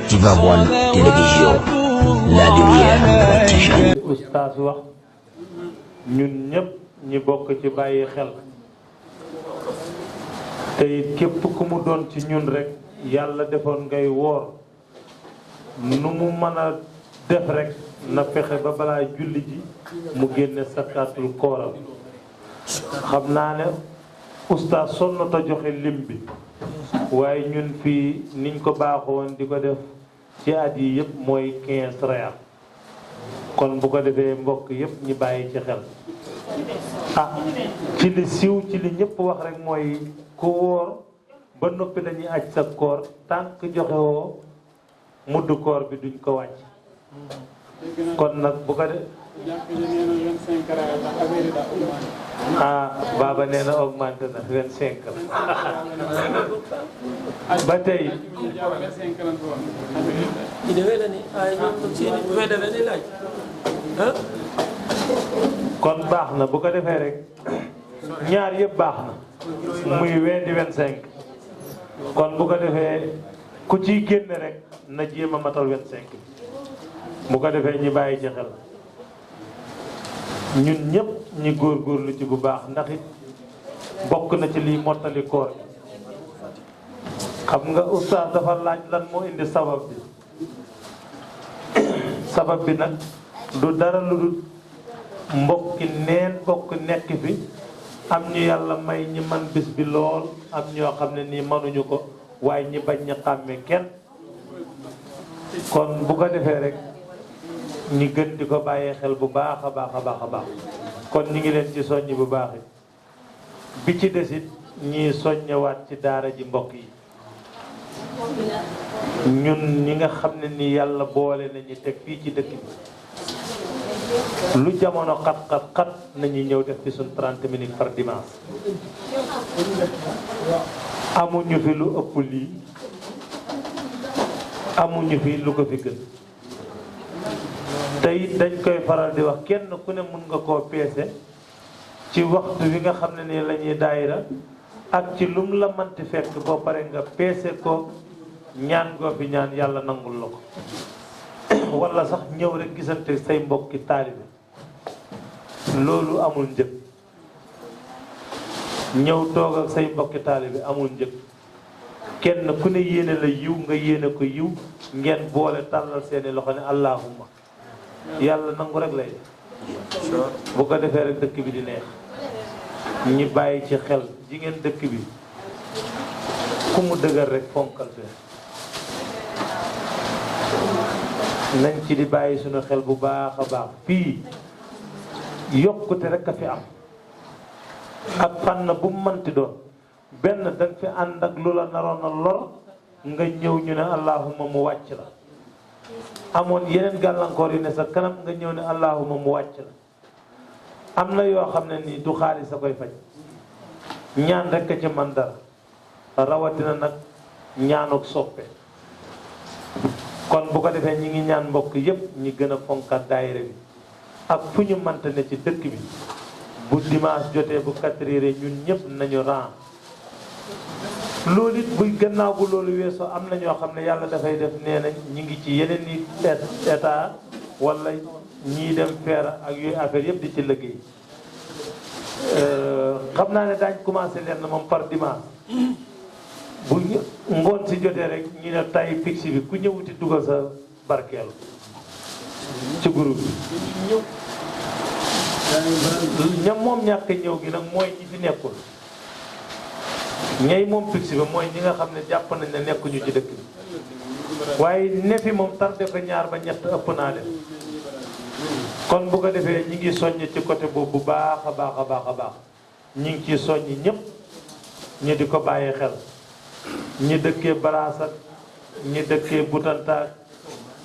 Tivaouane Télévision, la lumière de Tijane. Oustaz wax ñun ñëpp ñi bokk ci bàyyi xel te it képp ku mu doon ci ñun rek yàlla defoon ngay woor nu mu mën a def rek na fexe ba balaa julli ji mu génne sakaatul kooram. xam naa ne oustaz sonn ta joxe lim bi waaye ñun fii niñ ko baaxoon di ko def ci at yi yëpp mooy 15 reer kon bu ko defee mbokk yëpp ñi bàyyi ci xel ci li siiw ci li ñëpp wax rek mooy ku wóor ba noppi dañuy aj sa koor tànk joxe woo mudd koor bi duñ ko wàcc kon nag bu ko de Baba nee na augmenté na 25 ba tey kon baax na bu ko defee rek ñaar yëpp baax na muy 20 di 25 kon bu ko defee ku ciy génn rek na jéem a matal 25 bu ko defee ñi bàyyi ci xel ñun ñëpp ñi góorgóorlu ci bu baax ndax it bokk na ci liy mottali koor xam nga oustaz dafa laaj lan moo indi sabab bi sabab bi nag du dara lu dul mbokki neen bokk nekk fi am ñu yàlla may ñi man bis bi lool am ñoo xam ne nii mënuñu ko waaye ñi bañ ñi xàmme kenn kon bu ko defee rek ñi gën di ko bàyyee xel bu baax a baax a baax a baax kon ñi ngi leen ci soññ bu baax bi ci desit ñii soññewaat ci daara ji mbokk yi ñun ñi nga xam ne ni yàlla boole nañu teg fii ci dëkk bi lu jamono xat nañu ñëw def ci suñ 30 minutes par dimanche amuñu fi lu ëpp lii amuñu fi lu ko fi gën tey dañ koy faral di wax kenn ku ne mun nga koo peese ci waxtu wi nga xam ne ni la ñuy daayira ak ci lum la manti fekk boo pare nga peese ko ñaan goo fi ñaan yàlla nangul la ko wala sax ñëw rek gisante say mbokki taalibe loolu amul njëg ñëw toog ak say mbokki taalibe amul njëg kenn ku ne yéene la yiw nga yéene ko yiw ngeen boole tàllal seeni loxo ne allahumma yàlla nangu rek lay bu ko defee rek dëkk bi di neex ñi bàyyi ci xel jigéen dëkk bi ku mu dëgër rek fonkal fee nañ ci di bàyyi suñu xel bu baax a baax fii yokkute rek a fi am ak fànn bu mu mënti doon benn danga fi ànd ak lu la naroon a lor nga ñëw ñu ne allahumma mu wàcc la amoon yeneen gàllankoor yu ne sa kanam nga ñëw ne allahumma mu wàcc la am na yoo xam ne nii du xaalis a koy faj ñaan rek a ci man dara rawatina nag ñaanuk soppe kon bu ko defee ñi ngi ñaan mbokk yépp ñi gën a fonkat daayira bi ak fu ñu mante ne ci dëkk bi bu dimanche jotee bu 4 heures ñun ñëpp nañu ran loolu it buy gannaaw bu loolu weesoo am na ñoo xam ne yàlla dafay def nee na ñi ngi ci yeneen i état wala ñii dem feera ak yooyu affaire yëpp di ci liggéey xam naa ne daañ commencé leen na moom par dimanche bu ngoon si jotee rek ñu ne tay fixe bi ku ñëwuti dugal sa barkeelu ci groupe bi ñam moom ñàkk ñëw gi nag mooy ñi fi nekkul ñay moom fixe bi mooy ñi nga xam ne jàpp nañ ne nekkuñu ci dëkk bi waaye ne fi moom tardé ko ñaar ba ñett ëpp naa leen kon bu ko defee ñi ngi soññ ci côté boobu bu baax a baax a baax a baax ñi ngi ciy soññ ñëpp ñu di ko bàyyi xel ñi dëkkee Barasak ñi dëkkee Butanta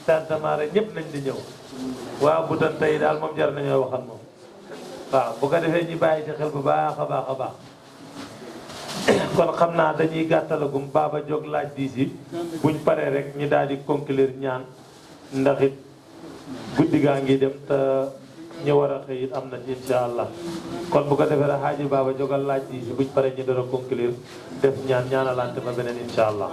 Tantamaare ñëpp nañ di ñëw waaw Butanta yi daal moom jar nañoo waxal moom waaw bu ko defee ñi bàyyi ci xel bu baax a baax a baax kon xam naa dañuy gàttalagum Baba jóg laaj diis yi buñ paree rek ñi daal di conclure ñaan ndax it guddi gaa ngi dem te ñu war a xëy it am nañ insha allah kon bu ko defee rek Haaji Baba jógal laaj yi buñ paree ñu dara conclure def ñaanalante ba beneen insha allah.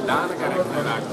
daanaka rek